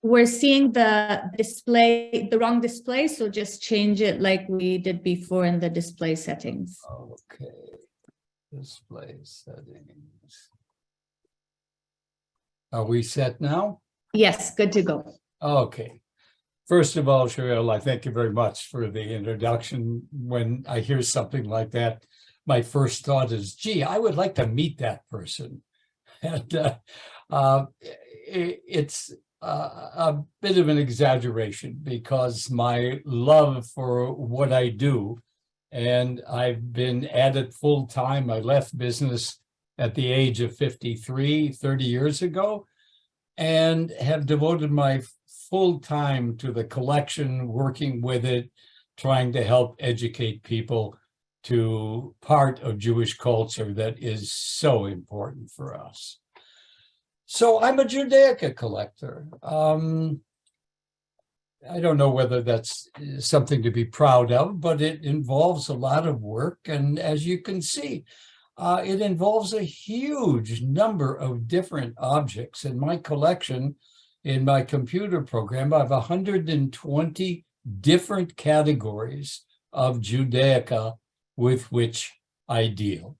we're seeing the wrong display, so just change it like we did before in the display settings. Okay, display settings. Are we set now? Yes, good to go. Okay. First of all, Cheryl, I thank you very much for the introduction. When I hear something like that, my first thought is, gee, I would like to meet that person. And it's a bit of an exaggeration because my love for what I do, and I've been at it full time. I left business at the age of 53, 30 years ago, and have devoted my full time to the collection, working with it, trying to help educate people to part of Jewish culture that is so important for us. So I'm a Judaica collector. I don't know whether that's something to be proud of, but it involves a lot of work. And as you can see, it involves a huge number of different objects. In my collection, in my computer program, I have 120 different categories of Judaica with which I deal.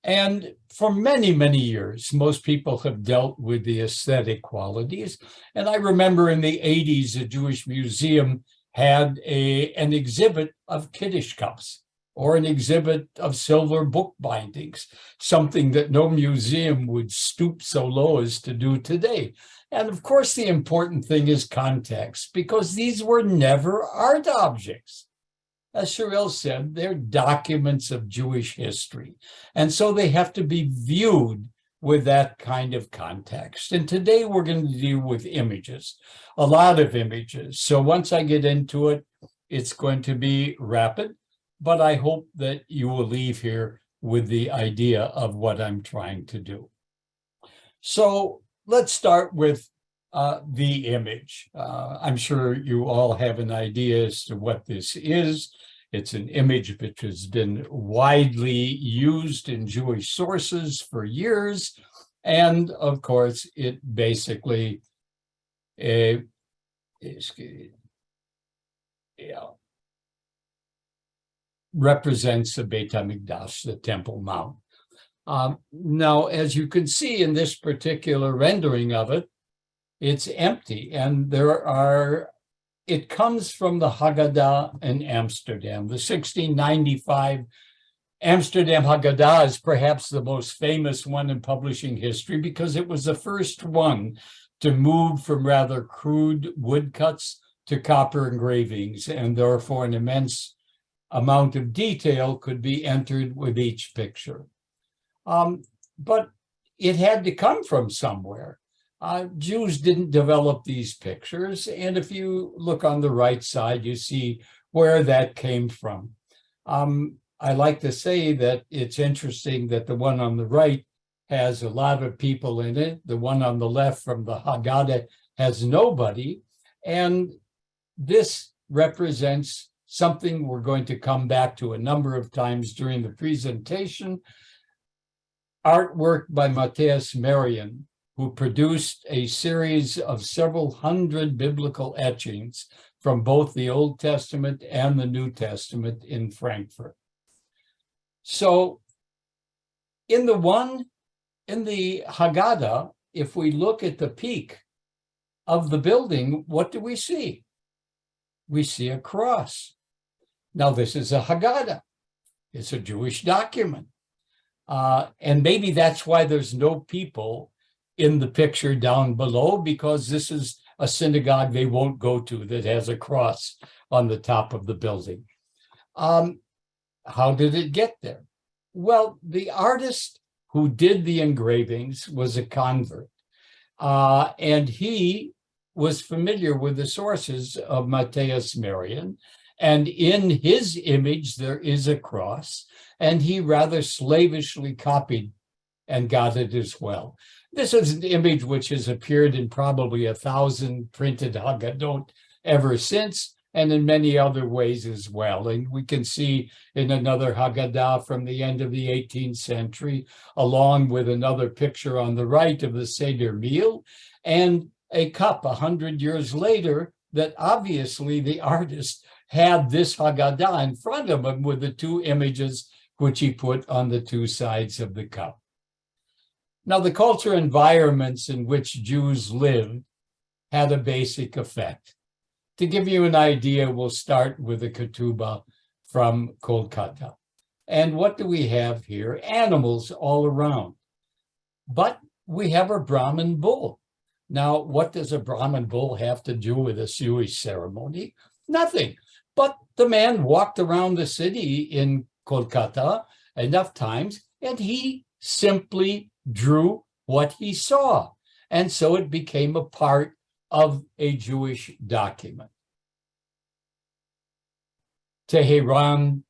And for many, many years, most people have dealt with the aesthetic qualities. And I remember in the 80s, a Jewish museum had an exhibit of Kiddush cups or an exhibit of silver book bindings, something that no museum would stoop so low as to do today. And of course, the important thing is context, because these were never art objects. As Cheryl said, they're documents of Jewish history. And so they have to be viewed with that kind of context. And today we're going to deal with images, a lot of images. So once I get into it, it's going to be rapid, but I hope that you will leave here with the idea of what I'm trying to do. So let's start with the image. I'm sure you all have an idea as to what this is. It's an image which has been widely used in Jewish sources for years. And of course, it basically represents the Beit HaMikdash, the Temple Mount. Now, as you can see in this particular rendering of it, it's empty, and it comes from the Haggadah in Amsterdam. The 1695 Amsterdam Haggadah is perhaps the most famous one in publishing history because it was the first one to move from rather crude woodcuts to copper engravings, and therefore an immense amount of detail could be entered with each picture. But it had to come from somewhere. Jews didn't develop these pictures. And if you look on the right side, you see where that came from. I like to say that it's interesting that the one on the right has a lot of people in it. The one on the left from the Haggadah has nobody. And this represents something we're going to come back to a number of times during the presentation. Artwork by Matthias Marian, who produced a series of several hundred biblical etchings from both the Old Testament and the New Testament in Frankfurt. So in the Haggadah, if we look at the peak of the building, what do we see? We see a cross. Now, this is a Haggadah. It's a Jewish document. And maybe that's why there's no people in the picture down below, because this is a synagogue they won't go to that has a cross on the top of the building. How did it get there? Well, the artist who did the engravings was a convert, and he was familiar with the sources of Matthias Marian, and in his image there is a cross, and he rather slavishly copied and got it as well. This is an image which has appeared in probably 1,000 printed Haggadot ever since, and in many other ways as well. And we can see in another Haggadah from the end of the 18th century, along with another picture on the right of the Seder meal. And a cup 100 years later that obviously the artist had this Haggadah in front of him with the two images which he put on the two sides of the cup. Now, the culture environments in which Jews lived had a basic effect. To give you an idea, we'll start with the ketubah from Kolkata. And what do we have here? Animals all around. But we have a Brahmin bull. Now, what does a Brahmin bull have to do with a Jewish ceremony? Nothing. But the man walked around the city in Kolkata enough times, and he simply drew what he saw. And so it became a part of a Jewish document. Tehran,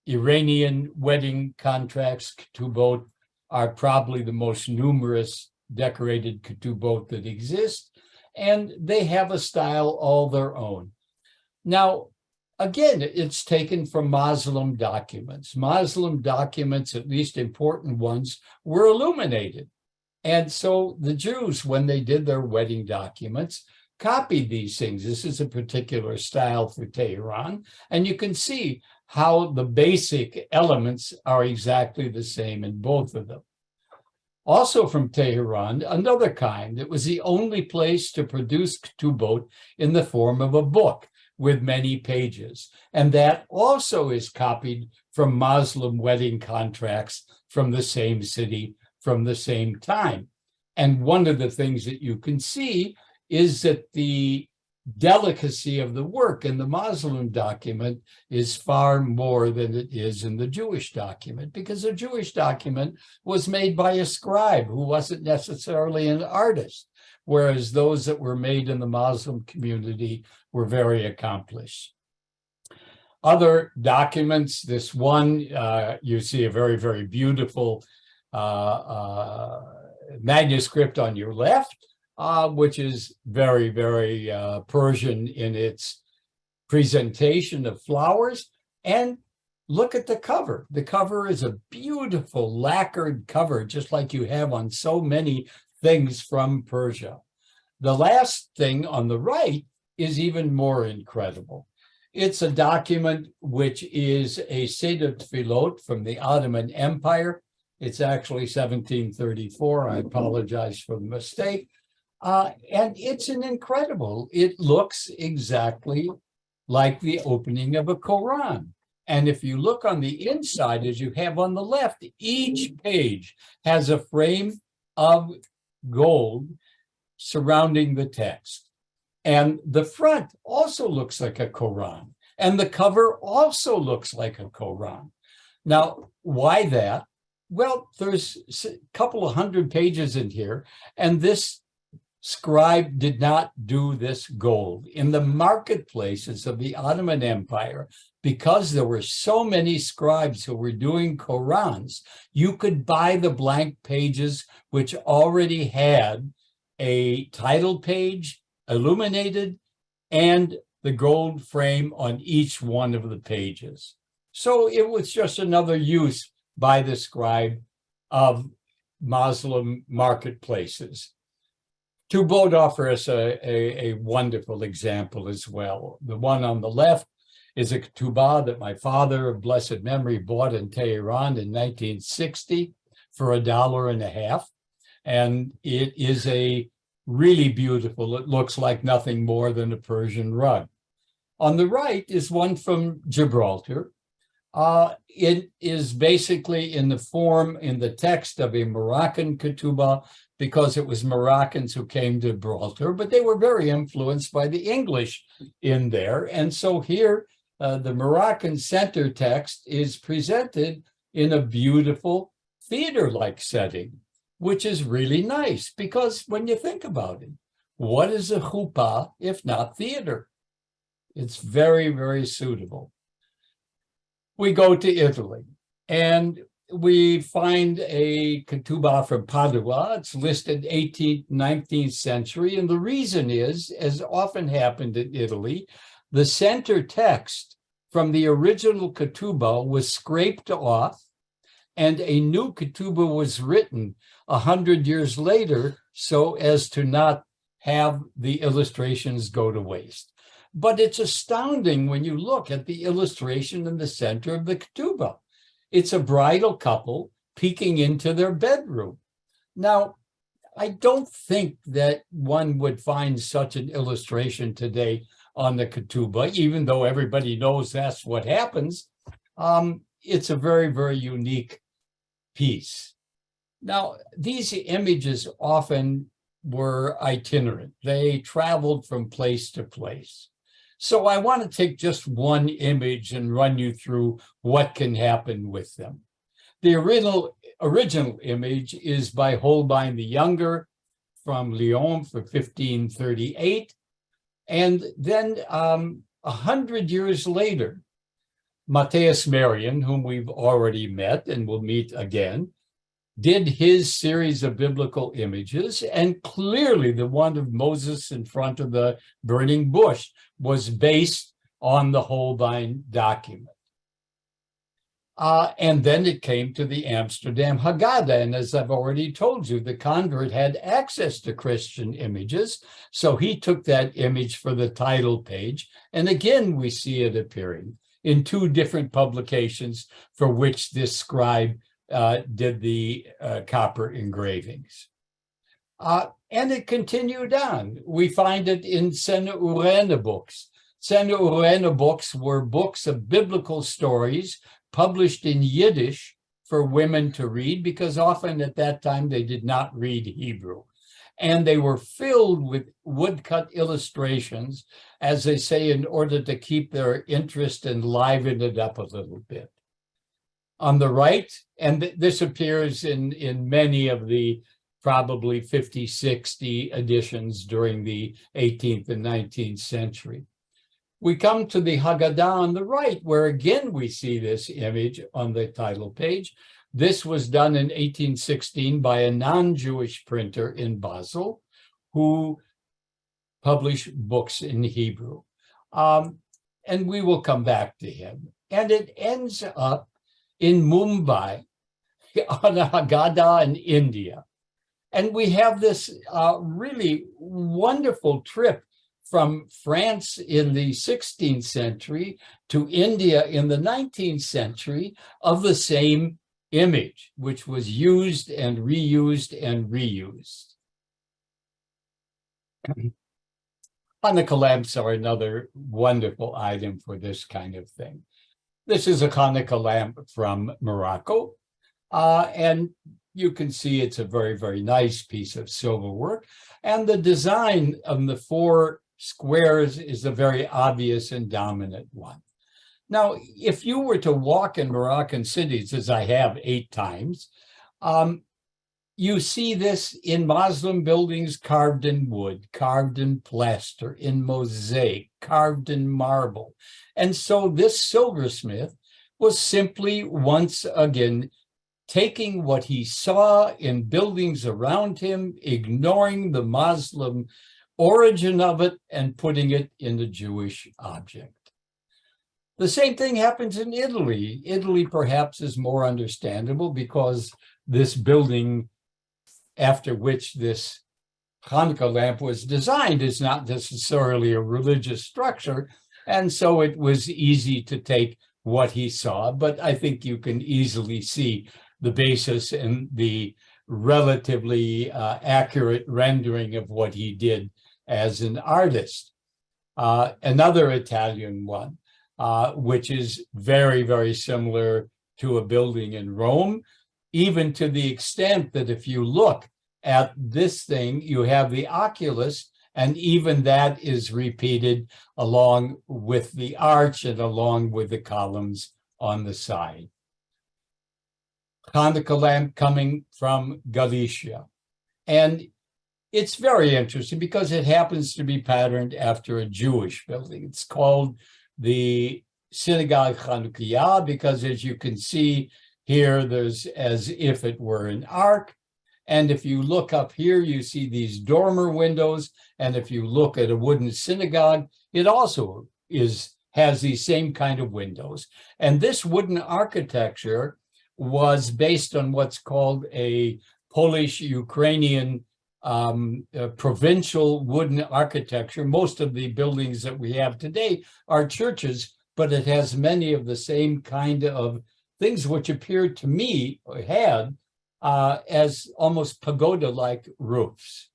Iranian wedding contracts, ketubot, are probably the most numerous decorated ketubot that exist, and they have a style all their own. Now, again, it's taken from Muslim documents. Muslim documents, at least important ones, were illuminated. And so the Jews, when they did their wedding documents, copied these things. This is a particular style for Tehran, and you can see how the basic elements are exactly the same in both of them. Also from Tehran, another kind. It was the only place to produce ketubot in the form of a book with many pages. And that also is copied from Muslim wedding contracts from the same city, from the same time. And one of the things that you can see is that the delicacy of the work in the Muslim document is far more than it is in the Jewish document, because the Jewish document was made by a scribe who wasn't necessarily an artist, whereas those that were made in the Muslim community were very accomplished. Other documents, this one, you see a very, very beautiful manuscript on your left, which is very, very Persian in its presentation of flowers. And look at the cover. The cover is a beautiful lacquered cover, just like you have on so many things from Persia. The last thing on the right is even more incredible. It's a document which is a Seder Tfilot from the Ottoman Empire. It's actually 1734. I apologize for the mistake. And it's an incredible, it looks exactly like the opening of a Quran. And if you look on the inside, as you have on the left, each page has a frame of gold surrounding the text. And the front also looks like a Quran. And the cover also looks like a Quran. Now, why that? Well, there's a couple of hundred pages in here, and this scribe did not do this gold. In the marketplaces of the Ottoman Empire, because there were so many scribes who were doing Qurans, you could buy the blank pages which already had a title page illuminated and the gold frame on each one of the pages. So it was just another use by the scribe of Muslim marketplaces. Ketubot offer us a wonderful example as well. The one on the left is a ketubah that my father of blessed memory bought in Tehran in 1960 for $1.50. And it is a really beautiful, it looks like nothing more than a Persian rug. On the right is one from Gibraltar. It is basically in the form, in the text of a Moroccan ketubah, because it was Moroccans who came to Gibraltar, but they were very influenced by the English in there. And so here, the Moroccan center text is presented in a beautiful theater-like setting, which is really nice, because when you think about it, what is a chuppah if not theater? It's very, very suitable. We go to Italy, and we find a ketubah from Padua. It's listed 18th, 19th century. And the reason is, as often happened in Italy, the center text from the original ketubah was scraped off, and a new ketubah was written 100 years later so as to not have the illustrations go to waste. But it's astounding when you look at the illustration in the center of the ketubah. It's a bridal couple peeking into their bedroom. Now, I don't think that one would find such an illustration today on the ketubah, even though everybody knows that's what happens. It's a very, very unique piece. Now, these images often were itinerant. They traveled from place to place. So I want to take just one image and run you through what can happen with them. The original image is by Holbein the Younger from Lyon for 1538. And then 100 years later, Matthias Merian, whom we've already met and will meet again, did his series of biblical images, and clearly the one of Moses in front of the burning bush was based on the Holbein document. And then it came to the Amsterdam Haggadah, and as I've already told you, the convert had access to Christian images, so he took that image for the title page, and again we see it appearing in two different publications for which this scribe did the copper engravings. And it continued on. We find it in Senne Urene books. Senne Urene books were books of biblical stories published in Yiddish for women to read, because often at that time they did not read Hebrew. And they were filled with woodcut illustrations, as they say, in order to keep their interest and liven it up a little bit. On the right, and this appears in many of the probably 50, 60 editions during the 18th and 19th century. We come to the Haggadah on the right, where again we see this image on the title page. This was done in 1816 by a non-Jewish printer in Basel who published books in Hebrew. And we will come back to him. And it ends up in Mumbai on a Haggadah in India. And we have this really wonderful trip from France in the 16th century to India in the 19th century of the same image, which was used and reused and reused. Hanukkah lamps are another wonderful item for this kind of thing. This is a Hanukkah lamp from Morocco, and you can see it's a very, very nice piece of silverwork. And the design of the four squares is a very obvious and dominant one. Now, if you were to walk in Moroccan cities, as I have 8 times, you see this in Muslim buildings carved in wood, carved in plaster, in mosaic, carved in marble. And so this silversmith was simply once again taking what he saw in buildings around him, ignoring the Muslim origin of it, and putting it in the Jewish object. The same thing happens in Italy. Italy perhaps is more understandable because this building after which this Hanukkah lamp was designed is not necessarily a religious structure, and so it was easy to take what he saw, but I think you can easily see the basis and the relatively accurate rendering of what he did as an artist. Another Italian one, which is very, very similar to a building in Rome, even to the extent that if you look at this thing, you have the oculus, and even that is repeated along with the arch and along with the columns on the side. Hanukkah lamp coming from Galicia. And it's very interesting because it happens to be patterned after a Jewish building. It's called the Synagogue Chanukiah because, as you can see here, there's as if it were an ark. And if you look up here, you see these dormer windows. And if you look at a wooden synagogue, it also has these same kind of windows. And this wooden architecture was based on what's called a Polish-Ukrainian provincial wooden architecture. Most of the buildings that we have today are churches, but it has many of the same kind of things which appeared to me, or had, as almost pagoda-like roofs.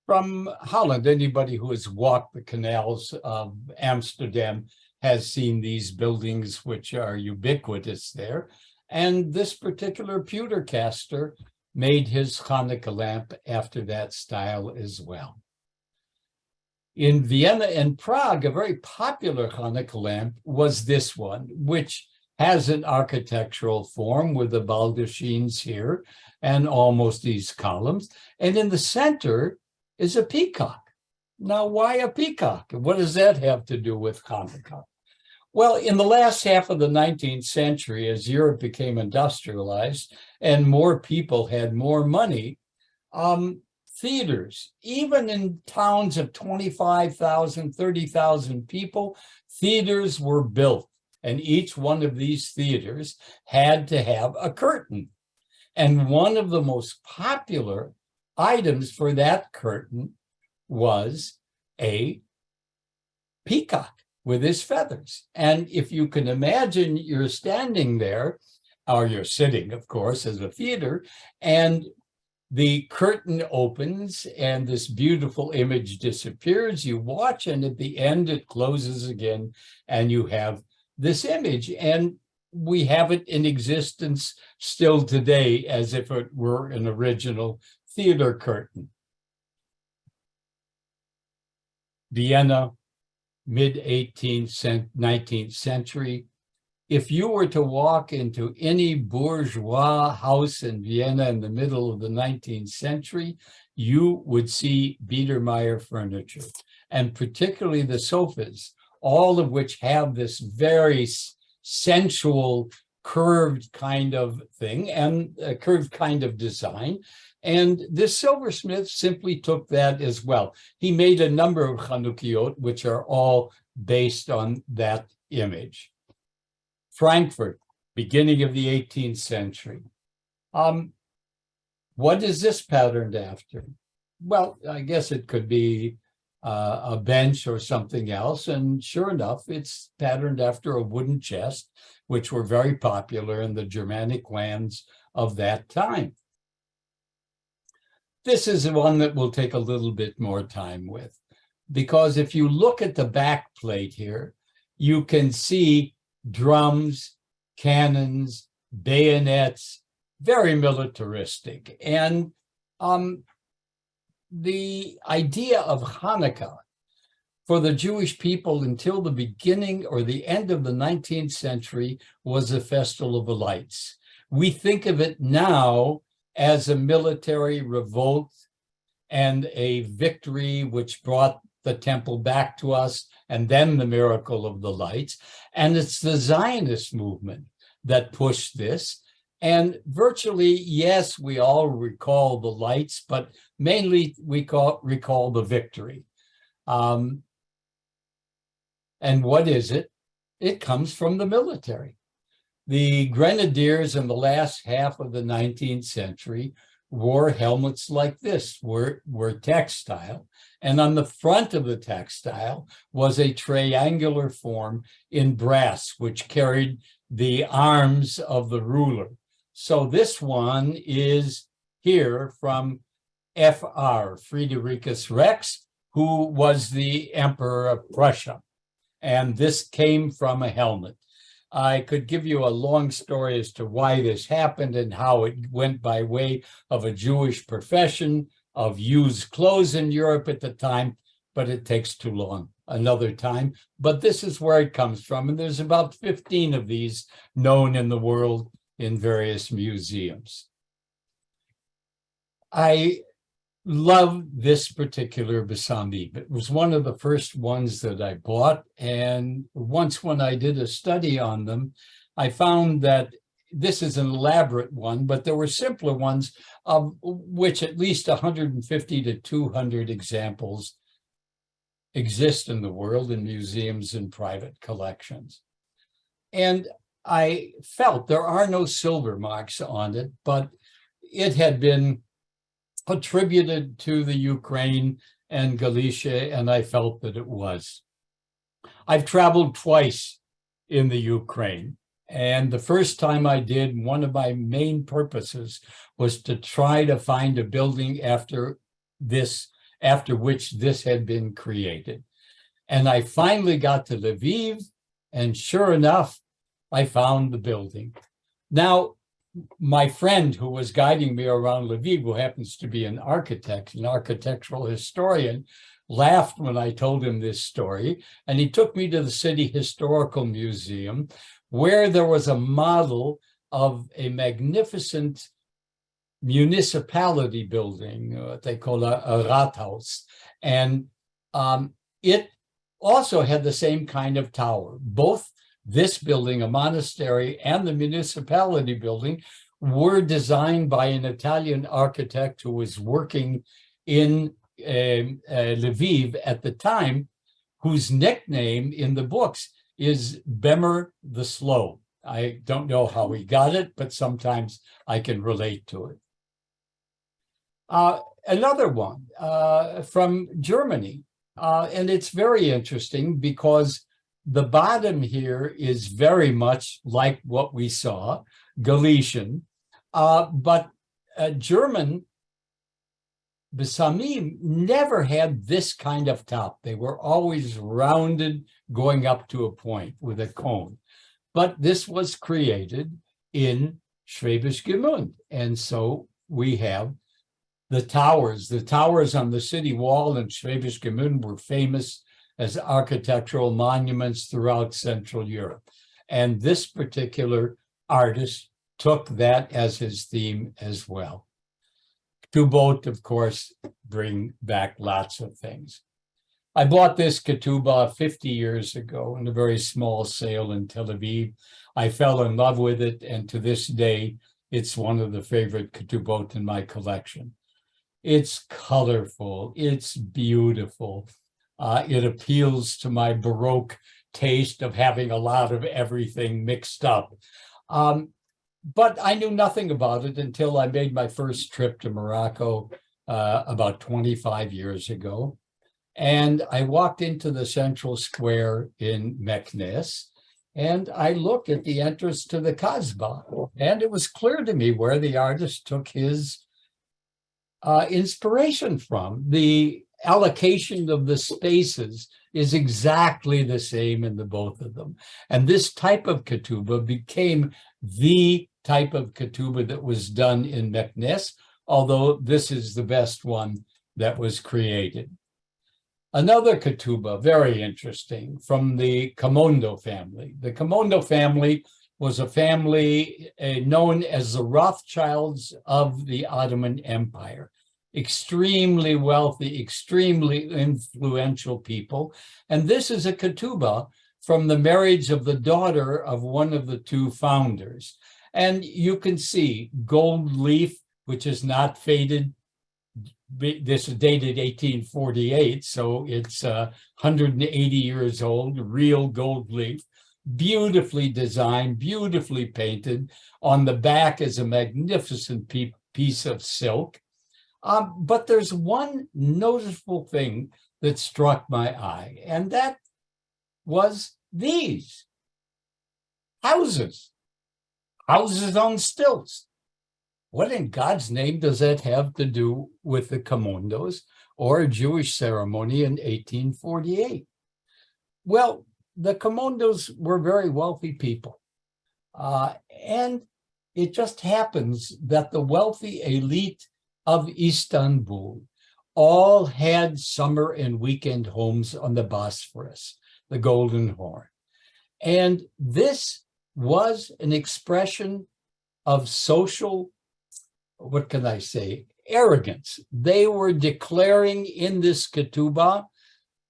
From Holland, anybody who has walked the canals of Amsterdam has seen these buildings, which are ubiquitous there. And this particular pewter caster made his Hanukkah lamp after that style as well. In Vienna and Prague, a very popular Hanukkah lamp was this one, which has an architectural form with the baldachines here and almost these columns. And in the center is a peacock. Now, why a peacock? What does that have to do with Hanukkah? Well, in the last half of the 19th century, as Europe became industrialized and more people had more money, theaters, even in towns of 25,000, 30,000 people, theaters were built. And each one of these theaters had to have a curtain. And one of the most popular items for that curtain was a peacock with his feathers. And if you can imagine, you're standing there, or you're sitting, of course, as a theater, and the curtain opens and this beautiful image disappears. You watch, and at the end, it closes again, and you have this image. And we have it in existence still today as if it were an original theater curtain. Vienna, mid-18th, 19th century. If you were to walk into any bourgeois house in Vienna in the middle of the 19th century, you would see Biedermeier furniture, and particularly the sofas, all of which have this very sensual, curved kind of thing and a curved kind of design. And this silversmith simply took that as well. He made a number of Chanukkiot, which are all based on that image. Frankfurt, beginning of the 18th century. What is this patterned after? Well, I guess it could be a bench or something else. And sure enough, it's patterned after a wooden chest, which were very popular in the Germanic lands of that time. This is the one that we'll take a little bit more time with, because if you look at the back plate here, you can see drums, cannons, bayonets, very militaristic. And the idea of Hanukkah for the Jewish people until the beginning or the end of the 19th century was a festival of the lights. We think of it now as a military revolt and a victory which brought the temple back to us, and then the miracle of the lights. And it's the Zionist movement that pushed this. And virtually, yes, we all recall the lights, but mainly we recall the victory. And what is it? It comes from the military. The grenadiers in the last half of the 19th century wore helmets like this, were textile. And on the front of the textile was a triangular form in brass, which carried the arms of the ruler. So this one is here from FR, Friedrichus Rex, who was the Emperor of Prussia. And this came from a helmet. I could give you a long story as to why this happened and how it went by way of a Jewish profession of used clothes in Europe at the time, but it takes too long another time. But this is where it comes from. And there's about 15 of these known in the world in various museums. I love this particular besamim. It was one of the first ones that I bought. And once when I did a study on them, I found that this is an elaborate one, but there were simpler ones of which at least 150 to 200 examples exist in the world in museums and private collections. And I felt there are no silver marks on it, but it had been attributed to the Ukraine and Galicia, and I felt that it was. I've traveled twice in the Ukraine, and the first time I did, one of my main purposes was to try to find a building after which this had been created. And I finally got to Lviv, and sure enough, I found the building. Now, my friend who was guiding me around Lviv, who happens to be an architect, an architectural historian, laughed when I told him this story, and he took me to the City Historical Museum, where there was a model of a magnificent municipality building, what they call a Rathaus. And it also had the same kind of tower. Both this building, a monastery, and the municipality building were designed by an Italian architect who was working in Lviv at the time, whose nickname in the books is Bemer the Slow. I don't know how he got it, but sometimes I can relate to it. Another one from Germany, and it's very interesting because the bottom here is very much like what we saw, Galician, but German Besamim never had this kind of top. They were always rounded, going up to a point with a cone. But this was created in Schwäbisch Gmünd. And so we have the towers. The towers on the city wall in Schwäbisch Gmünd were famous as architectural monuments throughout Central Europe. And this particular artist took that as his theme as well. Ketubot, of course, bring back lots of things. I bought this ketubah 50 years ago in a very small sale in Tel Aviv. I fell in love with it, and to this day, it's one of the favorite ketubot in my collection. It's colorful, it's beautiful. It appeals to my Baroque taste of having a lot of everything mixed up. But I knew nothing about it until I made my first trip to Morocco about 25 years ago. And I walked into the central square in Meknes, and I looked at the entrance to the Kasbah. And it was clear to me where the artist took his inspiration from. The allocation of the spaces is exactly the same in the both of them. And this type of ketubah became the type of ketubah that was done in Meknes, although this is the best one that was created. Another ketubah, very interesting, from the Camondo family. The Camondo family was a family known as the Rothschilds of the Ottoman Empire. Extremely wealthy, extremely influential people. And this is a ketubah from the marriage of the daughter of one of the two founders. And you can see gold leaf, which is not faded. This is dated 1848, so it's 180 years old, real gold leaf, beautifully designed, beautifully painted. On the back is a magnificent piece of silk. But there's one noticeable thing that struck my eye, and that was these houses. Houses on stilts. What in God's name does that have to do with the Camondos or a Jewish ceremony in 1848? Well, the Camondos were very wealthy people. And it just happens that the wealthy elite of Istanbul all had summer and weekend homes on the Bosphorus, the Golden Horn. And this was an expression of social, what can I say, arrogance. They were declaring in this ketubah,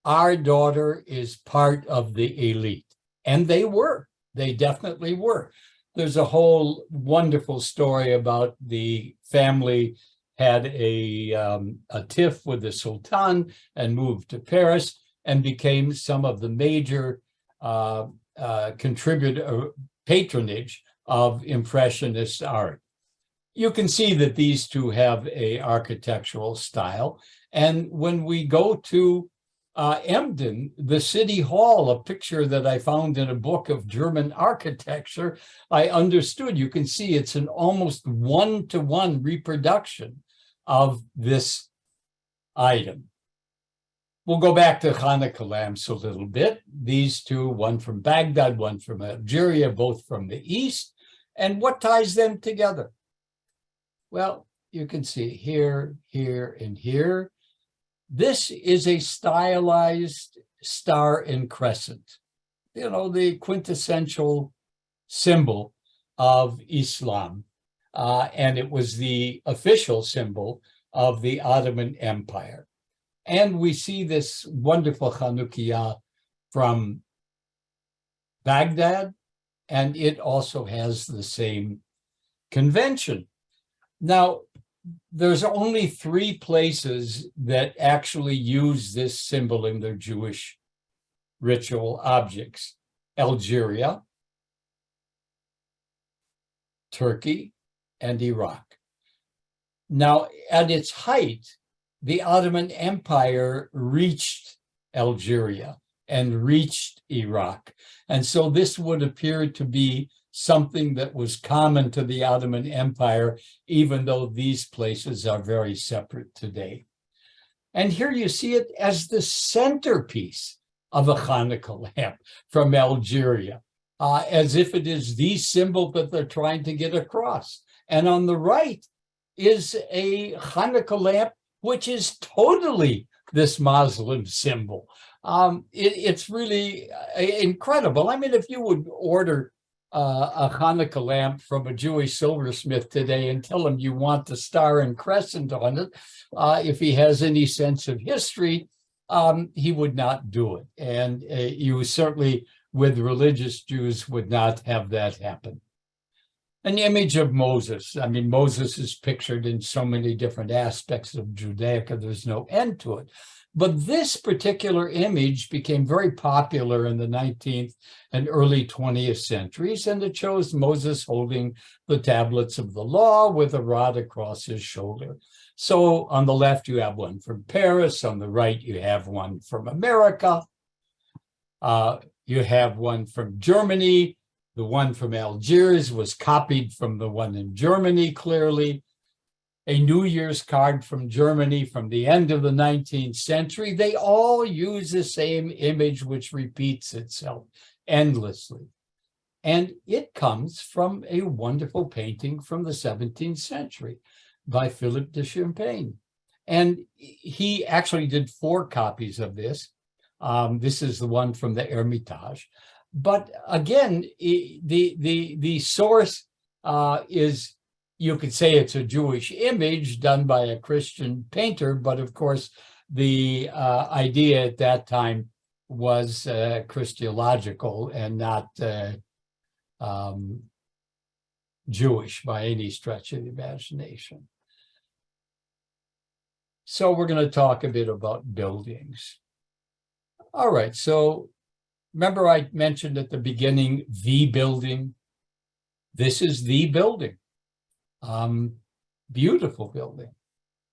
our daughter is part of the elite. And they were, they definitely were. There's a whole wonderful story about the family had a tiff with the Sultan and moved to Paris and became some of the major patronage of Impressionist art. You can see that these two have a architectural style. And when we go to Emden, the city hall, a picture that I found in a book of German architecture, I understood. You can see it's an almost one-to-one reproduction of this item. We'll go back to Hanukkah lamps a little bit. These two, one from Baghdad, one from Algeria, both from the east. And what ties them together? Well, you can see here, here, and here. This is a stylized star and crescent, you know, the quintessential symbol of Islam. And it was the official symbol of the Ottoman Empire. And we see this wonderful Chanukiah from Baghdad, and it also has the same convention. Now, there's only 3 places that actually use this symbol in their Jewish ritual objects: Algeria, Turkey, and Iraq. Now, at its height, the Ottoman Empire reached Algeria and reached Iraq. And so this would appear to be something that was common to the Ottoman Empire, even though these places are very separate today. And here you see it as the centerpiece of a Hanukkah lamp from Algeria, as if it is the symbol that they're trying to get across. And on the right is a Hanukkah lamp, which is totally this Muslim symbol. It's really incredible. I mean, if you would order a Hanukkah lamp from a Jewish silversmith today and tell him you want the star and crescent on it, if he has any sense of history, he would not do it. And you certainly, with religious Jews, would not have that happen. An image of Moses. I mean, Moses is pictured in so many different aspects of Judaica, there's no end to it. But this particular image became very popular in the 19th and early 20th centuries, and it shows Moses holding the tablets of the law with a rod across his shoulder. So on the left, you have one from Paris. On the right, you have one from America. You have one from Germany. The one from Algiers was copied from the one in Germany, clearly. A New Year's card from Germany from the end of the 19th century. They all use the same image, which repeats itself endlessly. And it comes from a wonderful painting from the 17th century by Philippe de Champagne. And he actually did 4 copies of this. This is the one from the Hermitage. But again, the source is, you could say it's a Jewish image done by a Christian painter, but of course, the idea at that time was Christological and not Jewish by any stretch of the imagination. So we're going to talk a bit about buildings. All right, so remember I mentioned at the beginning, the building. This is the building. Beautiful building.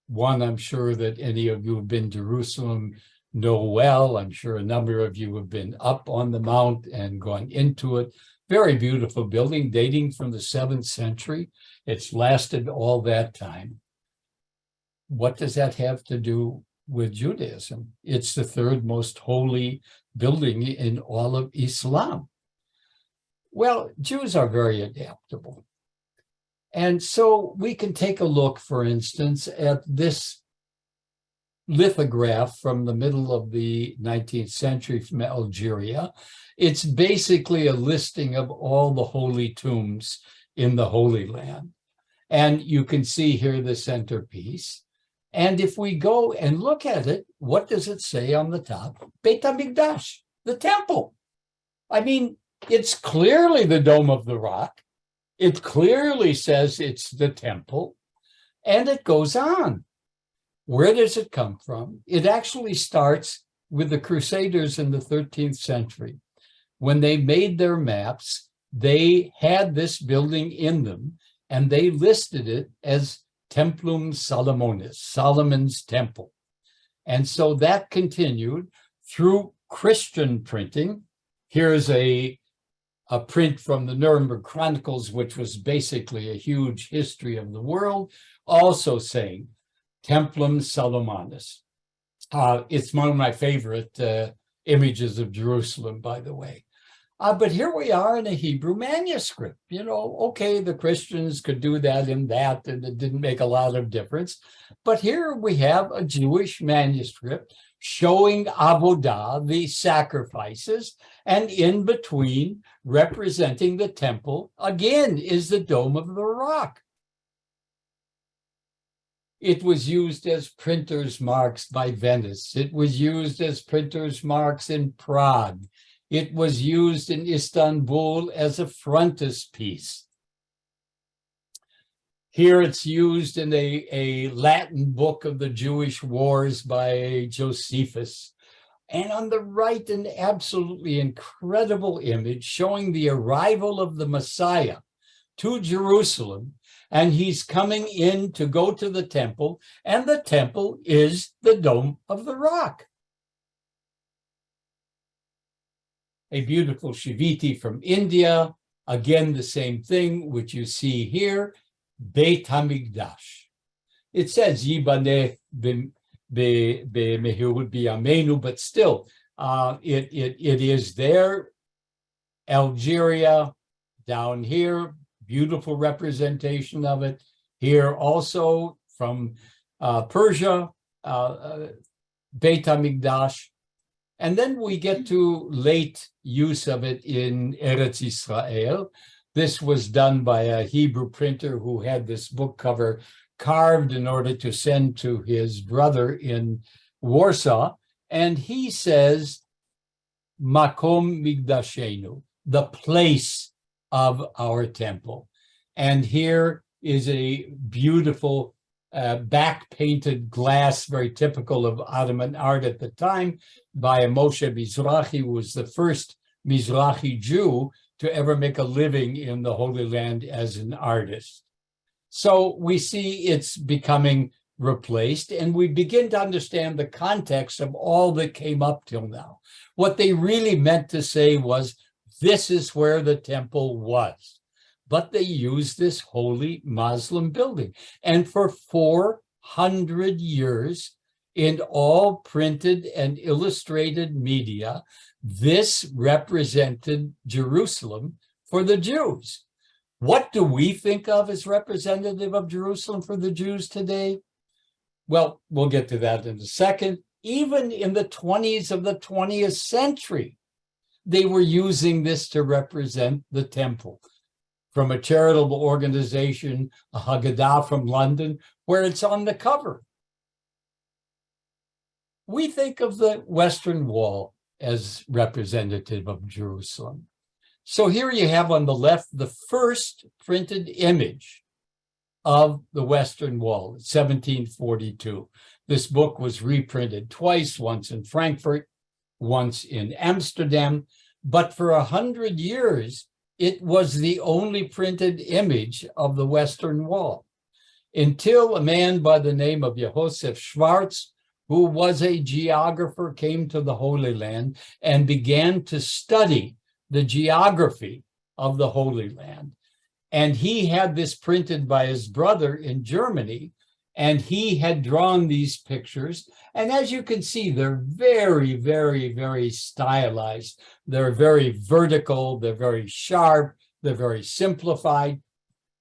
One I'm sure that any of you who have been to Jerusalem know well. I'm sure a number of you have been up on the mount and gone into it. Very beautiful building dating from the 7th century. It's lasted all that time. What does that have to do with Judaism? It's the 3rd most holy building in all of Islam. Well, Jews are very adaptable. And so we can take a look, for instance, at this lithograph from the middle of the 19th century from Algeria. It's basically a listing of all the holy tombs in the Holy Land. And you can see here the centerpiece. And if we go and look at it, what does it say on the top? Beit HaMikdash, the temple. I mean, it's clearly the Dome of the Rock. It clearly says it's the temple, and it goes on. Where does it come from? It actually starts with the Crusaders in the 13th century. When they made their maps, they had this building in them, and they listed it as Templum Salomonis, Solomon's Temple. And so that continued through Christian printing. Here's a print from the Nuremberg Chronicles, which was basically a huge history of the world, also saying Templum Salomonis. It's one of my favorite images of Jerusalem, by the way. But here we are in a Hebrew manuscript. You know, okay, the Christians could do that and that, and it didn't make a lot of difference. But here we have a Jewish manuscript showing avodah, the sacrifices, and in between, representing the temple, again, is the Dome of the Rock. It was used as printer's marks by Venice. It was used as printer's marks in Prague. It was used in Istanbul as a frontispiece. Here it's used in a Latin book of the Jewish wars by Josephus. And on the right, an absolutely incredible image showing the arrival of the Messiah to Jerusalem. And he's coming in to go to the temple, and the temple is the Dome of the Rock. A beautiful Shiviti from India, again, the same thing, which you see here, Beit HaMikdash. It says, Yibaneh b'mehirut b'yameinu, but still, it is there. Algeria, down here, beautiful representation of it. Here also from Persia, Beit HaMikdash. And then we get to late use of it in Eretz Israel. This was done by a Hebrew printer who had this book cover carved in order to send to his brother in Warsaw. And he says, Makom Migdashenu, the place of our temple. And here is a beautiful back-painted glass, very typical of Ottoman art at the time, by a Moshe Mizrahi, who was the first Mizrahi Jew to ever make a living in the Holy Land as an artist. So we see it's becoming replaced, and we begin to understand the context of all that came up till now. What they really meant to say was, this is where the temple was. But they used this holy Muslim building. And for 400 years, in all printed and illustrated media, this represented Jerusalem for the Jews. What do we think of as representative of Jerusalem for the Jews today? Well, we'll get to that in a second. Even in the 20s of the 20th century, they were using this to represent the temple. From a charitable organization, a Haggadah from London, where it's on the cover. We think of the Western Wall as representative of Jerusalem. So here you have on the left the first printed image of the Western Wall, 1742. This book was reprinted twice, once in Frankfurt, once in Amsterdam, but for 100 years, it was the only printed image of the Western Wall, until a man by the name of Joseph Schwartz, who was a geographer, came to the Holy Land and began to study the geography of the Holy Land. And he had this printed by his brother in Germany, and he had drawn these pictures. And as you can see, they're very, very, very stylized. They're very vertical, they're very sharp, they're very simplified.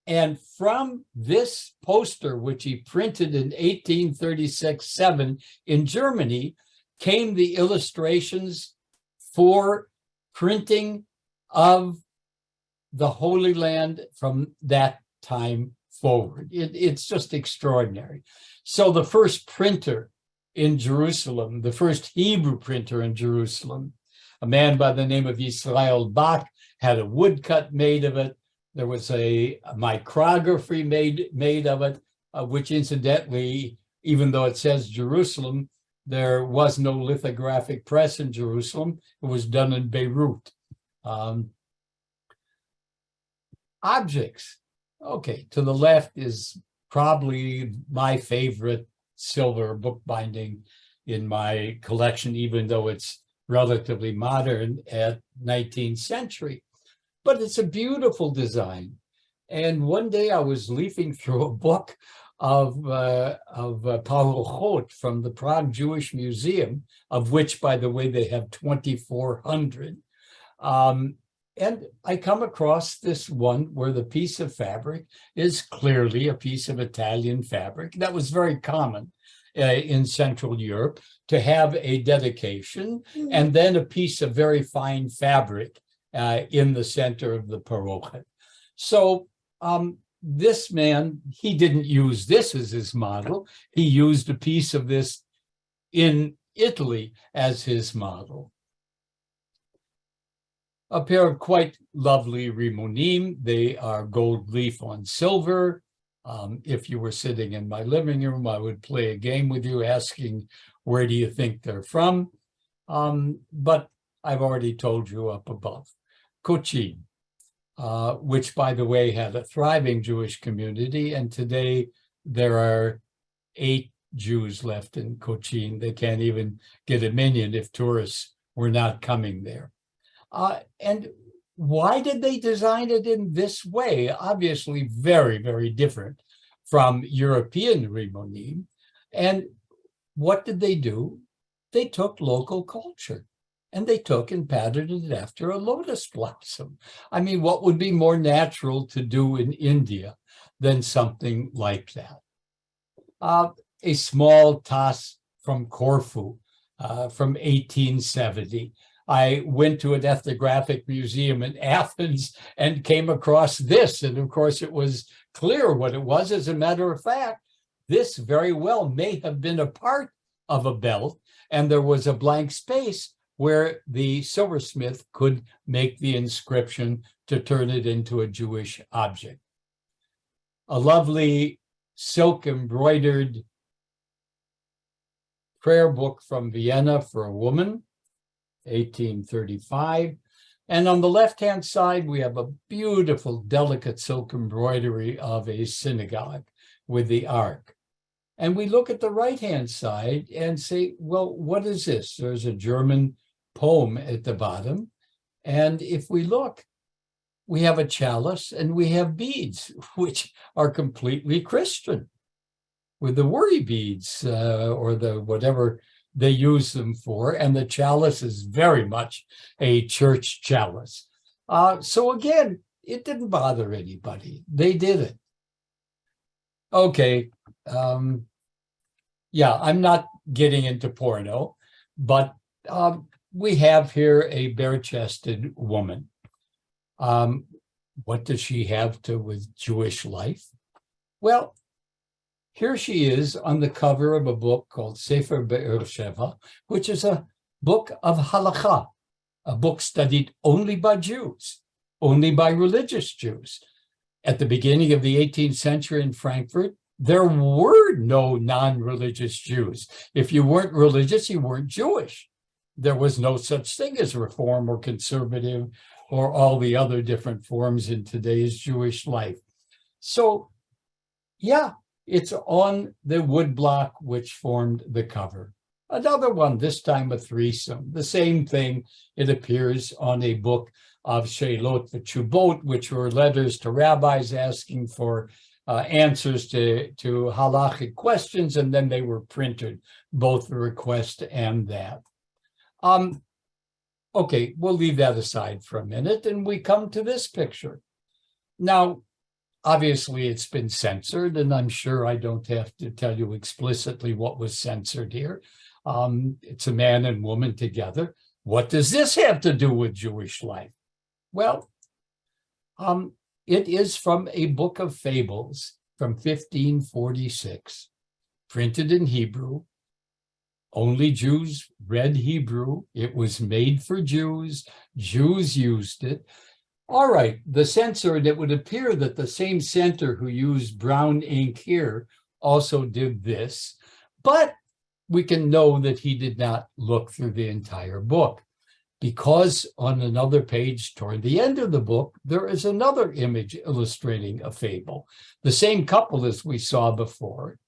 And from this poster, which he printed in 1836-7 in Germany, came the illustrations for printing of the Holy Land from that time forward. It's just extraordinary. So the first printer in Jerusalem, the first Hebrew printer in Jerusalem, a man by the name of Israel Bach, had a woodcut made of it. There was a micrography made of it, which incidentally, even though it says Jerusalem, there was no lithographic press in Jerusalem. It was done in Beirut. Objects. Okay, to the left is probably my favorite silver bookbinding in my collection, even though it's relatively modern at 19th century. But it's a beautiful design. And one day I was leafing through a book of Parochot from the Prague Jewish Museum, of which, by the way, they have 2,400. And I come across this one where the piece of fabric is clearly a piece of Italian fabric. That was very common in Central Europe, to have a dedication and then a piece of very fine fabric in the center of the parochet. So this man, he didn't use this as his model. He used a piece of this in Italy as his model. A pair of quite lovely rimonim. They are gold leaf on silver. If you were sitting in my living room, I would play a game with you asking, where do you think they're from? But I've already told you up above. Cochin, which, by the way, had a thriving Jewish community. And today there are 8 Jews left in Cochin. They can't even get a minyan if tourists were not coming there. And why did they design it in this way? Obviously, very, very different from European rimonim. And what did they do? They took local culture and they took and patterned it after a lotus blossom. I mean, what would be more natural to do in India than something like that? A small tas from Corfu from 1870. I went to an ethnographic museum in Athens and came across this. And of course, it was clear what it was. As a matter of fact, this very well may have been a part of a belt, and there was a blank space where the silversmith could make the inscription to turn it into a Jewish object. A lovely silk embroidered prayer book from Vienna for a woman, 1835. And on the left-hand side, we have a beautiful, delicate silk embroidery of a synagogue with the ark. And we look at the right-hand side and say, well, what is this? There's a German poem at the bottom. And if we look, we have a chalice and we have beads, which are completely Christian, with the worry beads or the whatever they use them for, and the chalice is very much a church chalice. So again, it didn't bother anybody. They did it. Okay, yeah, I'm not getting into porno, but we have here a bare-chested woman. What does she have to with Jewish life? Well, here she is on the cover of a book called Sefer Be'er Sheva, which is a book of halakha, a book studied only by Jews, only by religious Jews. At the beginning of the 18th century in Frankfurt, there were no non-religious Jews. If you weren't religious, you weren't Jewish. There was no such thing as reform or conservative or all the other different forms in today's Jewish life. So, yeah, it's on the woodblock which formed the cover. Another one, this time a threesome. The same thing, it appears on a book of Sheilot v'Tshubot, which were letters to rabbis asking for answers to halachic questions, and then they were printed, both the request and that. Okay, we'll leave that aside for a minute, and we come to this picture. Now, obviously, it's been censored, and I'm sure I don't have to tell you explicitly what was censored here. It's a man and woman together. What does this have to do with Jewish life? Well, it is from a book of fables from 1546, printed in Hebrew. Only Jews read Hebrew. It was made for Jews. Jews used it. All right, the censor, and it would appear that the same censor who used brown ink here also did this, but we can know that he did not look through the entire book. because on another page toward the end of the book, there is another image illustrating a fable, the same couple as we saw before.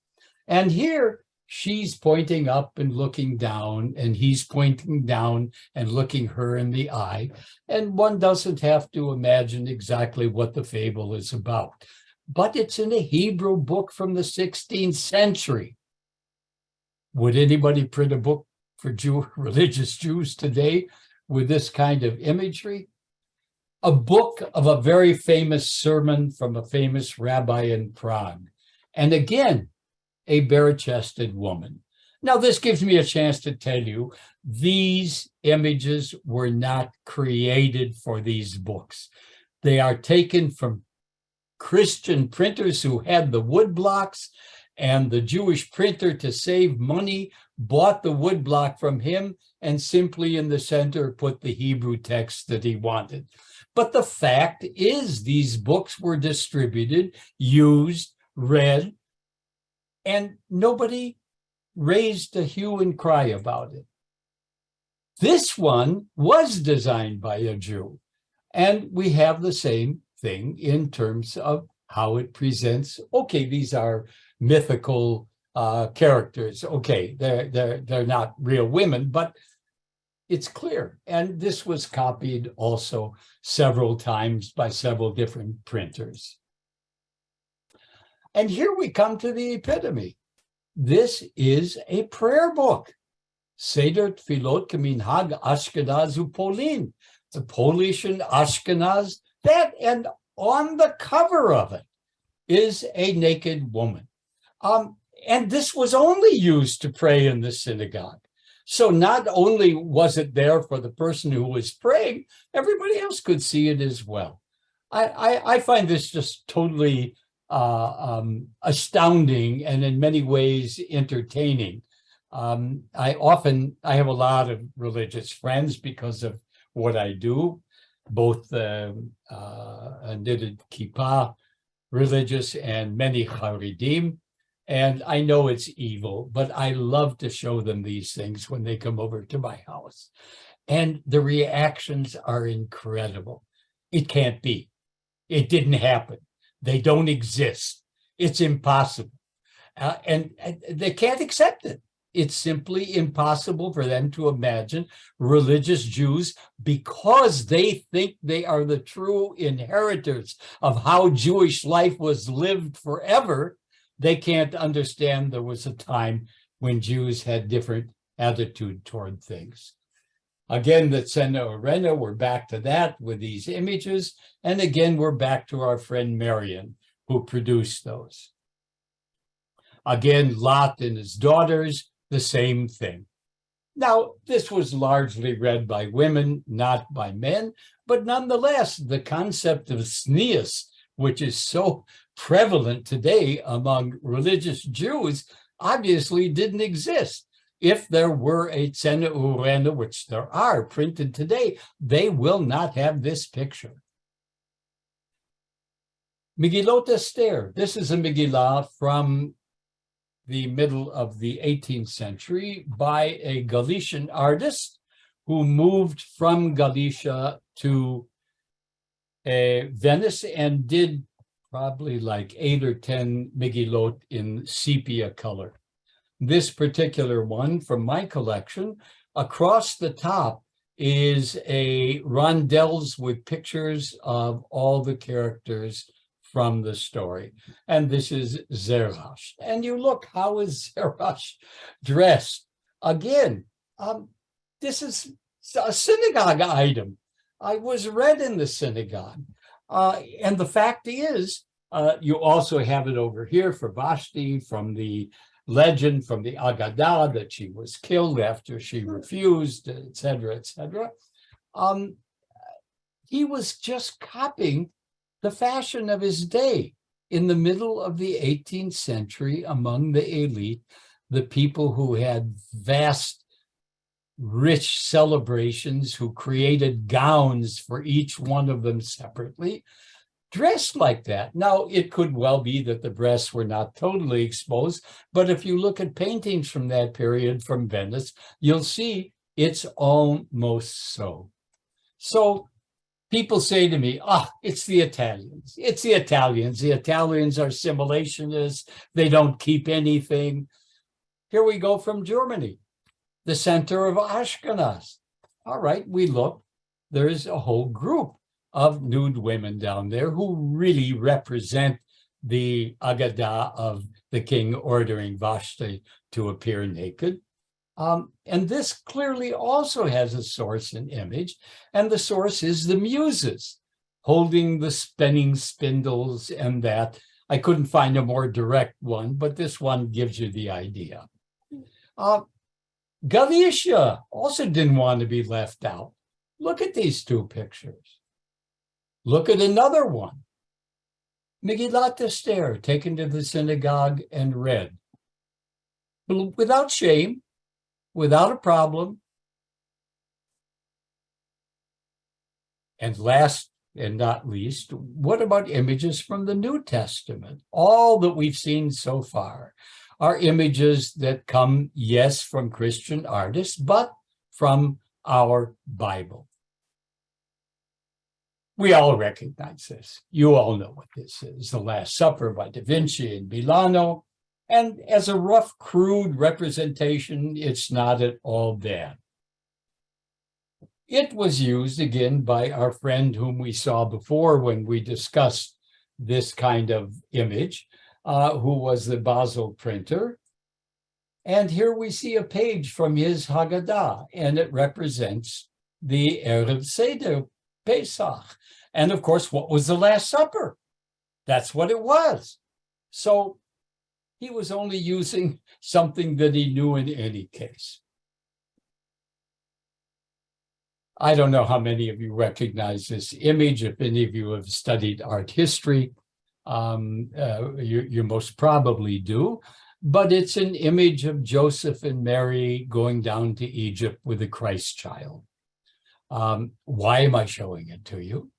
And here she's pointing up and looking down, and he's pointing down and looking her in the eye. And one doesn't have to imagine exactly what the fable is about. But it's in a Hebrew book from the 16th century. Would anybody print a book for religious Jews today with this kind of imagery? A book of a very famous sermon from a famous rabbi in Prague. And again, a bare-chested woman. Now, this gives me a chance to tell you, these images were not created for these books. They are taken from Christian printers who had the wood blocks, and the Jewish printer, to save money, bought the wood block from him and simply in the center put the Hebrew text that he wanted. But the fact is, these books were distributed, used, read, and nobody raised a hue and cry about it. This one was designed by a Jew, and we have the same thing in terms of how it presents. Okay, these are mythical characters. Okay, they're not real women, but it's clear. And this was copied also several times by several different printers. And here we come to the epitome. This is a prayer book. Seder Tfilot Keminhag Ashkenaz uPolin. The Polish and Ashkenaz, that, and on the cover of it is a naked woman. And this was only used to pray in the synagogue. So not only was it there for the person who was praying, everybody else could see it as well. I find this just totally astounding and in many ways entertaining. I have a lot of religious friends because of what I do, both knitted kippah religious and many Haredim. And I know it's evil, but I love to show them these things when they come over to my house. And the reactions are incredible. It can't be. It didn't happen. They don't exist. It's impossible. And they can't accept it. It's simply impossible for them to imagine religious Jews, because they think they are the true inheritors of how Jewish life was lived forever. They can't understand there was a time when Jews had different attitude toward things. Again, the Tzena Arena, we're back to that with these images. And again, we're back to our friend Marion, who produced those. Again, Lot and his daughters, the same thing. Now, this was largely read by women, not by men, but nonetheless, the concept of tznius, which is so prevalent today among religious Jews, obviously didn't exist. If there were a Tzena Urena, which there are printed today, they will not have this picture. Megillot Esther. This is a Megillah from the middle of the 18th century by a Galician artist who moved from Galicia to Venice and did probably like 8 or 10 Megillot in sepia color. This particular one from my collection, across the top is a rondelles with pictures of all the characters from the story. And this is Zerash. And you look, how is Zerash dressed? Again, this is a synagogue item. I was read in the synagogue. And the fact is, you also have it over here for Vashti, from the legend, from the Agadah, that she was killed after she refused, et cetera, et cetera. He was just copying the fashion of his day in the middle of the 18th century among the elite, the people who had vast, rich celebrations, who created gowns for each one of them separately, dressed like that. Now, it could well be that the breasts were not totally exposed, but if you look at paintings from that period from Venice, you'll see It's almost so. So people say to me, it's the Italians. It's the Italians. The Italians are assimilationists. They don't keep anything. Here we go from Germany, the center of Ashkenaz. All right, we look. There's a whole group of nude women down there who really represent the Agadah of the king ordering Vashti to appear naked. And this clearly also has a source and image, and the source is the muses holding the spinning spindles and that. I couldn't find a more direct one, but this one gives you the idea. Galicia also didn't want to be left out. Look at these two pictures. Look at another one. Megillat Esther, taken to the synagogue and read. Without shame, without a problem. And last and not least, what about images from the New Testament? All that we've seen so far are images that come, yes, from Christian artists, but from our Bible. We all recognize this. You all know what this is. The Last Supper by Da Vinci in Milano. And as a rough, crude representation, it's not at all bad. It was used again by our friend whom we saw before when we discussed this kind of image, who was the Basel printer. And here we see a page from his Haggadah, and it represents the Erev Seder, Pesach. And of course, what was the Last Supper? That's what it was. So he was only using something that he knew in any case. I don't know how many of you recognize this image. If any of you have studied art history, you most probably do. But it's an image of Joseph and Mary going down to Egypt with the Christ child. Why am I showing it to you?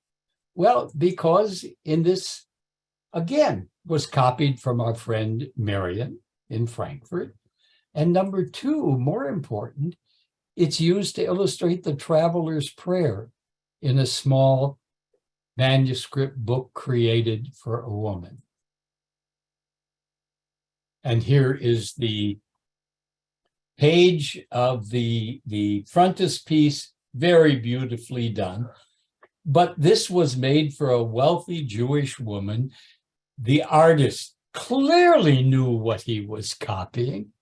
Well, because in this, again, was copied from our friend Marion in Frankfurt. And number two, more important, it's used to illustrate the Traveler's Prayer in a small manuscript book created for a woman. And here is the page of the frontispiece, very beautifully done. But this was made for a wealthy Jewish woman. The artist clearly knew what he was copying,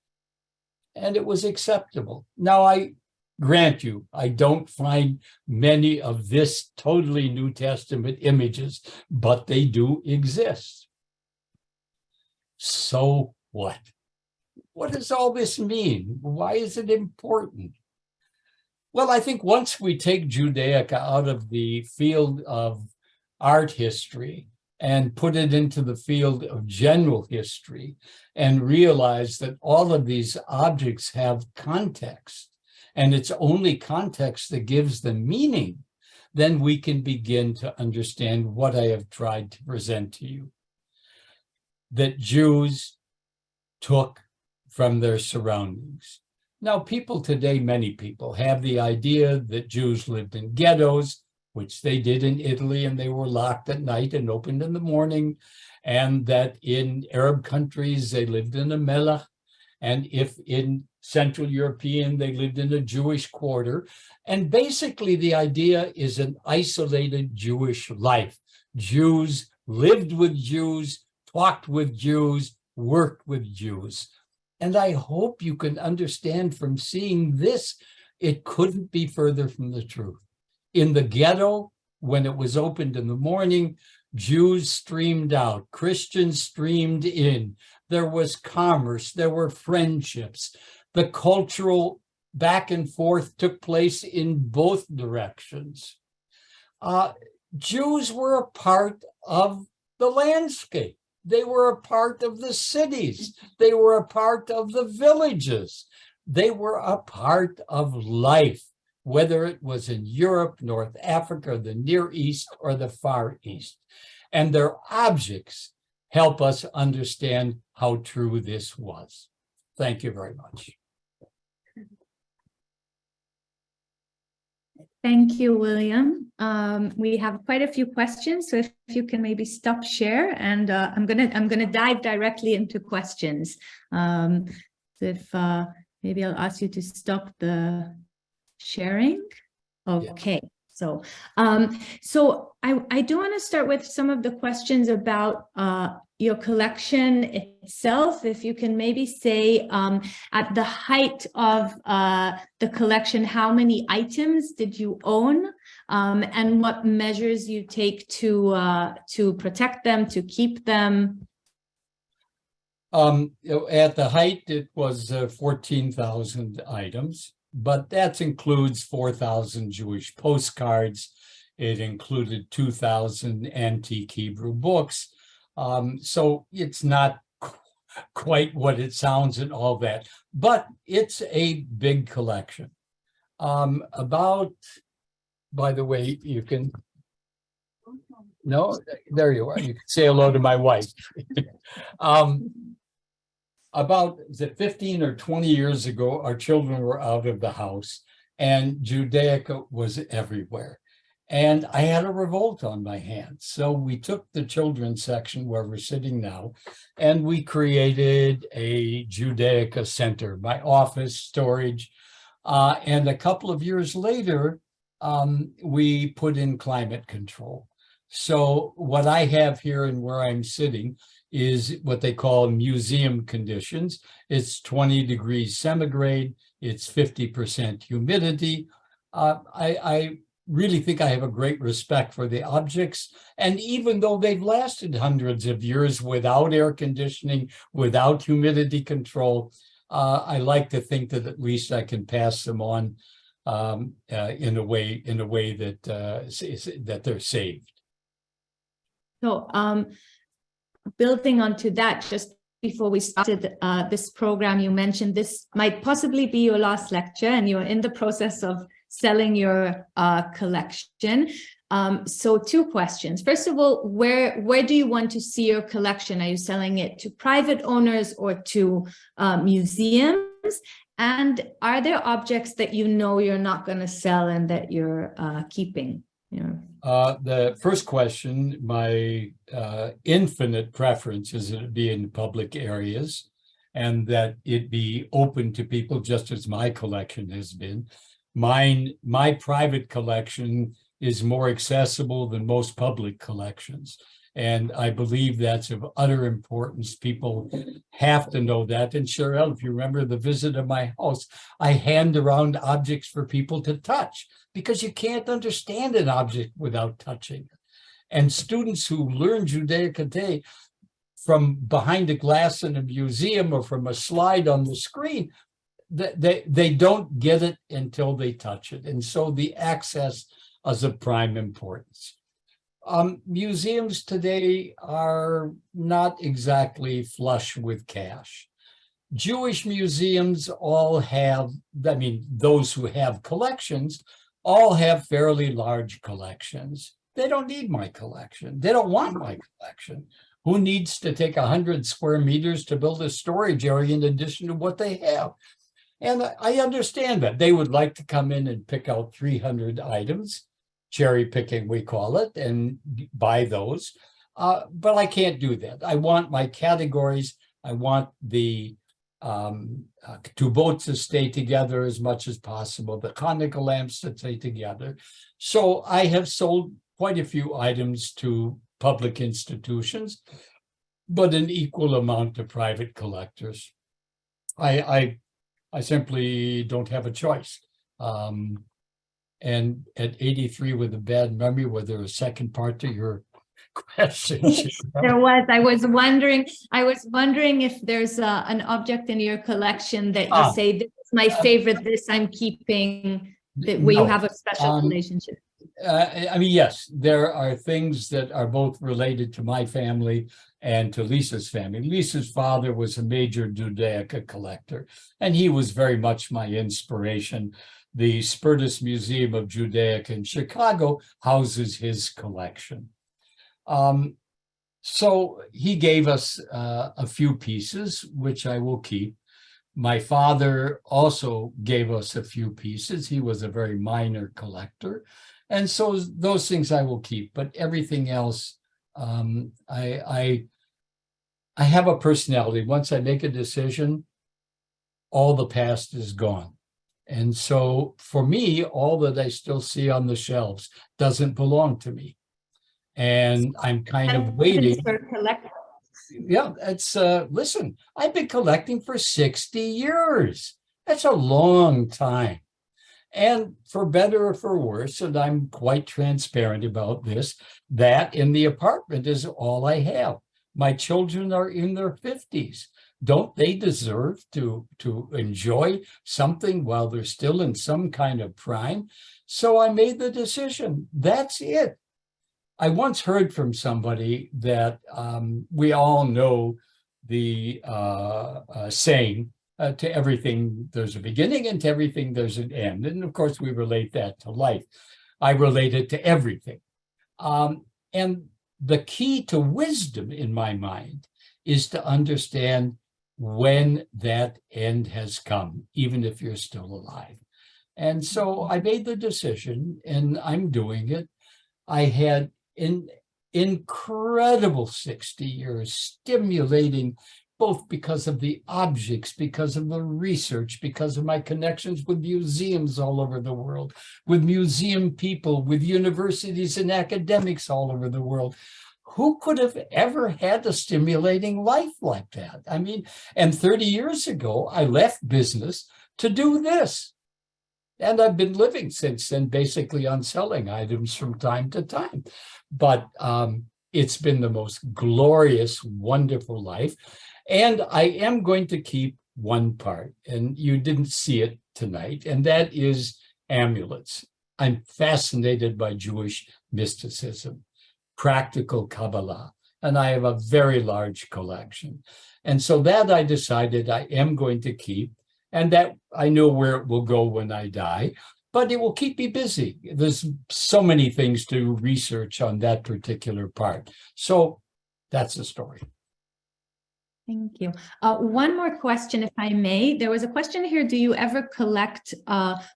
and it was acceptable. Now, I grant you, I don't find many of this totally New Testament images, but they do exist. So what? What does all this mean? Why is it important? Well, I think once we take Judaica out of the field of art history and put it into the field of general history and realize that all of these objects have context, and it's only context that gives them meaning, then we can begin to understand what I have tried to present to you. That Jews took from their surroundings. Now, people today, many people, have the idea that Jews lived in ghettos, which they did in Italy, and they were locked at night and opened in the morning, and that in Arab countries, they lived in a melech, and if in Central European, they lived in a Jewish quarter. And basically, the idea is an isolated Jewish life. Jews lived with Jews, talked with Jews, worked with Jews. And I hope you can understand from seeing this, it couldn't be further from the truth. In the ghetto, when it was opened in the morning, Jews streamed out, Christians streamed in. There was commerce, there were friendships. The cultural back and forth took place in both directions. Jews were a part of the landscape. They were a part of the cities. They were a part of the villages. They were a part of life, whether it was in Europe, North Africa, the Near East, or the Far East. And their objects help us understand how true this was. Thank you very much. Thank you, William. We have quite a few questions, so if you can maybe stop share, and I'm gonna dive directly into questions. So if maybe I'll ask you to stop the sharing. Okay. So, I do want to start with some of the questions about your collection itself. If you can maybe say, at the height of the collection, how many items did you own, and what measures you take to protect them, to keep them? At the height, it was 14,000 items. But that includes 4,000 Jewish postcards. It included 2,000 antique Hebrew books. So it's not quite what it sounds and all that, but it's a big collection. By the way, you can, no, there you are. You can say hello to my wife. About 15 or 20 years ago, our children were out of the house and Judaica was everywhere. And I had a revolt on my hands. So we took the children's section where we're sitting now, and we created a Judaica center, my office, storage. And a couple of years later, we put in climate control. So what I have here and where I'm sitting is what they call museum conditions. It's 20 degrees centigrade, it's 50% humidity. I really think I have a great respect for the objects. And even though they've lasted hundreds of years without air conditioning, without humidity control, I like to think that at least I can pass them on in a way that that they're saved. So, building onto that, just before we started this program, you mentioned this might possibly be your last lecture and you're in the process of selling your collection. So 2 questions. First of all, where do you want to see your collection? Are you selling it to private owners or to museums? And are there objects that you know you're not going to sell and that you're keeping? Yeah. The first question, my infinite preference is that it be in public areas and that it be open to people, just as my collection has been. My private collection is more accessible than most public collections. And I believe that's of utter importance. People have to know that. And Cheryl, if you remember the visit of my house, I hand around objects for people to touch because you can't understand an object without touching it. And students who learn Judaic today from behind a glass in a museum or from a slide on the screen, they don't get it until they touch it. And so the access is of prime importance. Museums today are not exactly flush with cash. Jewish museums all have, those who have collections, all have fairly large collections. They don't need my collection. They don't want my collection. Who needs to take 100 square meters to build a storage area in addition to what they have? And I understand that. They would like to come in and pick out 300 items, cherry picking, we call it, and buy those. But I can't do that. I want my categories. I want the ketubot to stay together as much as possible, the Hanukkah lamps to stay together. So I have sold quite a few items to public institutions, but an equal amount to private collectors. I simply don't have a choice. And at 83 with a bad memory, was there a second part to your question? There was. I was wondering if there's an object in your collection that you say, this is my favorite, this I'm keeping, where you have a special relationship. Yes, there are things that are both related to my family and to Lisa's family. Lisa's father was a major Judaica collector, and he was very much my inspiration. The Spertus Museum of Judaica in Chicago houses his collection. So he gave us a few pieces, which I will keep. My father also gave us a few pieces. He was a very minor collector. And so those things I will keep, but everything else, I have a personality. Once I make a decision, all the past is gone. And so for me, all that I still see on the shelves doesn't belong to me. And I'm kind of waiting. Yeah, it's listen, I've been collecting for 60 years. That's a long time. And for better or for worse, and I'm quite transparent about this, that in the apartment is all I have. My children are in their 50s. Don't they deserve to enjoy something while they're still in some kind of prime? So I made the decision. That's it. I once heard from somebody that we all know the saying, to everything there's a beginning and to everything there's an end. And of course, we relate that to life. I relate it to everything. And the key to wisdom in my mind is to understand when that end has come, even if you're still alive. And so I made the decision and I'm doing it. I had an incredible 60 years stimulating, both because of the objects, because of the research, because of my connections with museums all over the world, with museum people, with universities and academics all over the world. Who could have ever had a stimulating life like that? I mean, and 30 years ago, I left business to do this. And I've been living since then, basically on selling items from time to time. But it's been the most glorious, wonderful life. And I am going to keep one part, and you didn't see it tonight, and that is amulets. I'm fascinated by Jewish mysticism, practical Kabbalah, and I have a very large collection. And so that I decided I am going to keep, and that I know where it will go when I die, but it will keep me busy. There's so many things to research on that particular part. So that's the story. Thank you. One more question, if I may. There was a question here, do you ever collect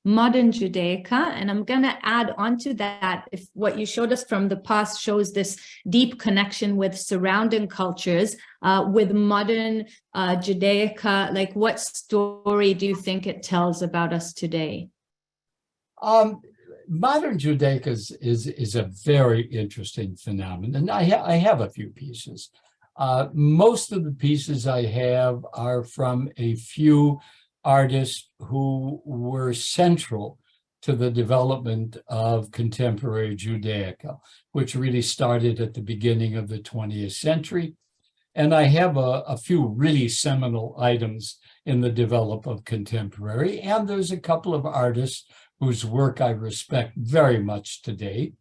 modern Judaica? And I'm going to add on to that, if what you showed us from the past shows this deep connection with surrounding cultures, with modern Judaica, like what story do you think it tells about us today? Modern Judaica is a very interesting phenomenon. And I have a few pieces. Most of the pieces I have are from a few artists who were central to the development of contemporary Judaica, which really started at the beginning of the 20th century. And I have a few really seminal items in the development of contemporary. And there's a couple of artists whose work I respect very much today.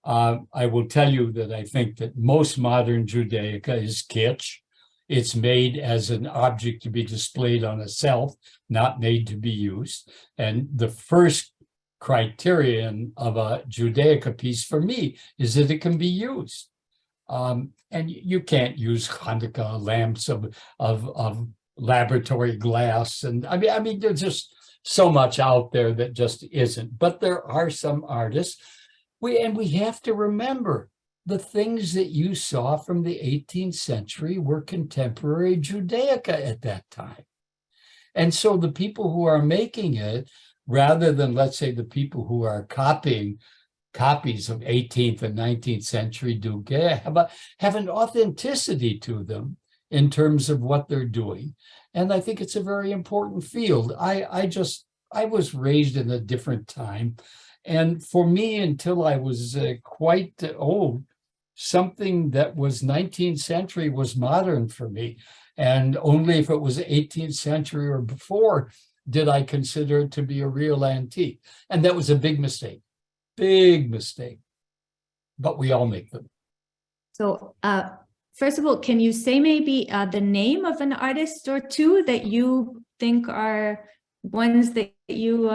I will tell you that I think that most modern Judaica is kitsch. It's made as an object to be displayed on a shelf, not made to be used. And the first criterion of a Judaica piece for me is that it can be used. And you can't use Hanukkah lamps of laboratory glass. And I mean, there's just so much out there that just isn't. But there are some artists. We have to remember the things that you saw from the 18th century were contemporary Judaica at that time. And so the people who are making it, rather than, let's say, the people who are copying copies of 18th and 19th century Judaica, have an authenticity to them in terms of what they're doing. And I think it's a very important field. I was raised in a different time. And for me, until I was quite old, something that was 19th century was modern for me. And only if it was 18th century or before did I consider it to be a real antique. And that was a big mistake, but we all make them. So first of all, can you say maybe the name of an artist or two that you think are ones that you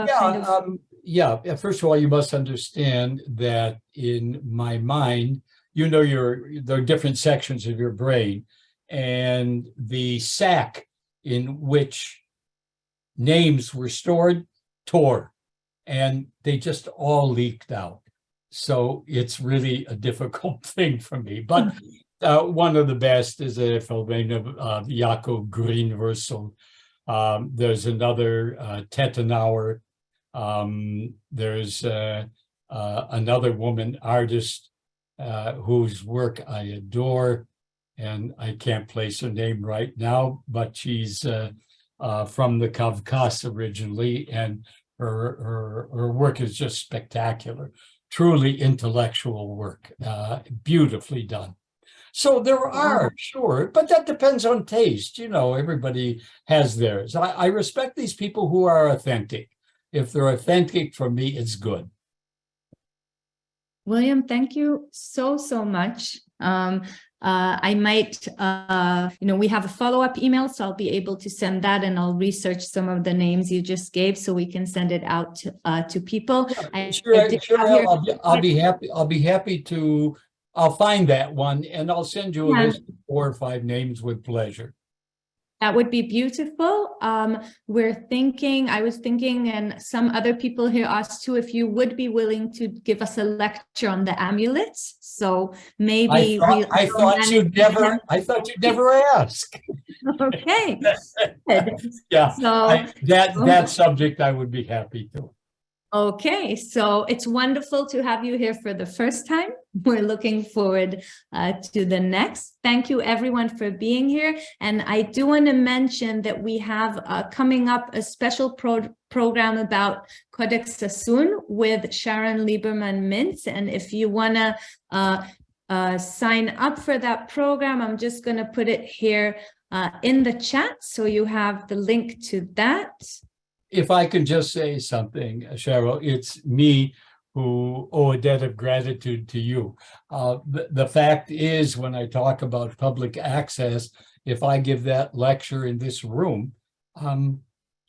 Yeah, first of all, you must understand that in my mind, you know, there are different sections of your brain, and the sac in which names were stored, tore, and they just all leaked out. So it's really a difficult thing for me. But one of the best is a fellow named Jakob Greenversel. There's another Tettenauer. There's another woman artist whose work I adore, and I can't place her name right now, but she's from the Kavkaz originally, and her work is just spectacular, truly intellectual work, beautifully done. So there are, sure, but that depends on taste. You know, everybody has theirs. I respect these people who are authentic. If they're authentic, for me, it's good. William, thank you so, so much. I might, we have a follow-up email, so I'll be able to send that, and I'll research some of the names you just gave so we can send it out to people. I'll be happy to, I'll find that one and I'll send you a list of 4 or 5 names with pleasure. That would be beautiful. I was thinking, and some other people here asked too, if you would be willing to give us a lecture on the amulets. So maybe I thought you'd never ask. Okay. Good. Yeah, so, that subject I would be happy to. Okay, so it's wonderful to have you here for the first time. We're looking forward to the next. Thank you everyone for being here. And I do want to mention that we have coming up a special program about Codex Sassoon with Sharon Lieberman-Mintz. And if you want to sign up for that program, I'm just going to put it here in the chat, so you have the link to that. If I can just say something, Cheryl, it's me who owe a debt of gratitude to you. The fact is, when I talk about public access, if I give that lecture in this room,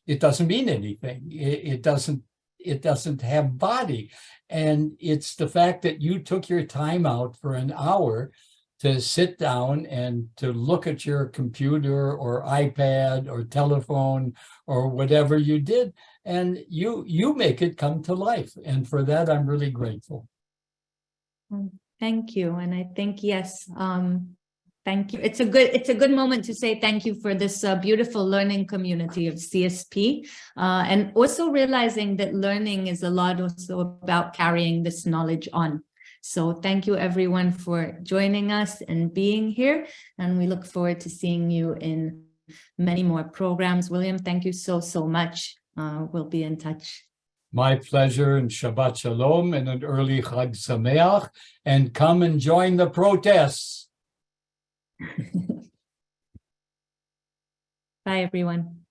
it doesn't mean anything. It doesn't have body. And it's the fact that you took your time out for an hour to sit down and to look at your computer or iPad or telephone or whatever you did, and you make it come to life. And for that, I'm really grateful. Thank you. And I think, yes, thank you. It's a good moment to say thank you for this beautiful learning community of CSP, and also realizing that learning is a lot also about carrying this knowledge on. So thank you everyone for joining us and being here, and we look forward to seeing you in many more programs. William, thank you so, so much. We'll be in touch. My pleasure, and Shabbat Shalom and an early Chag Sameach, and come and join the protests. Bye everyone.